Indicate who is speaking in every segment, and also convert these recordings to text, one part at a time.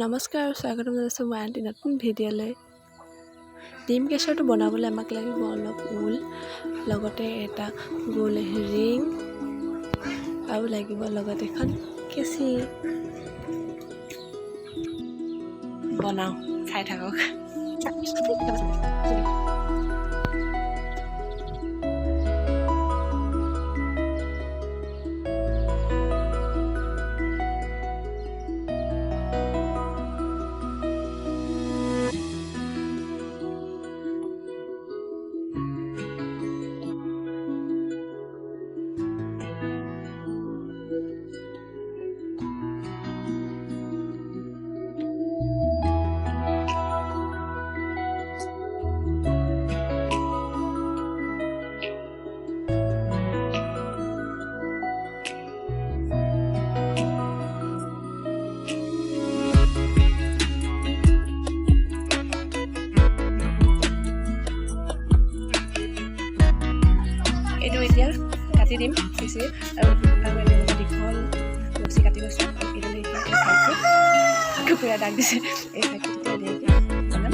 Speaker 1: নমস্কাৰ আৰু স্বাগতম জনাইছোঁ মই আনটি নতুন ভিডিঅ'লৈ। ডিম কেচাৰটো বনাবলৈ আমাক লাগিব অলপ ঊল, লগতে এটা গোল ৰিং আৰু লাগিব লগতে এখন কেঁচি। বনাওঁ, চাই থাকক। এইটো এতিয়া কাটি দিম পিচি আৰু দীঘল ৰচি কাটি লৈছোঁ। এইডালে এতিয়া এই চাইডটো কুকুৰা দাগ দিছে, এই চাইডটো তেতিয়া উলিয়াই বনাম।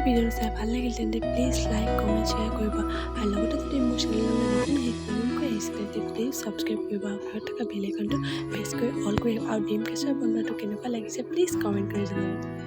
Speaker 1: ভিডিঅ'টো চাই ভাল লাগিল তেন্তে প্লিজ লাইক কমেণ্ট শ্বেয়াৰ কৰিব আৰু লগতে যদি মোৰ চেনেললৈ নতুনকৈ আহিছে তেন্তে প্লিজ ছাবস্ক্ৰাইব কৰিব আৰু ঘৰত থকা বেল আইকনটো প্ৰেছ কৰি অল কৰি আৰু ডিম কেঁচুৱাৰ বনোৱাটো কেনেকুৱা লাগিছে প্লিজ কমেণ্ট কৰি জনাব।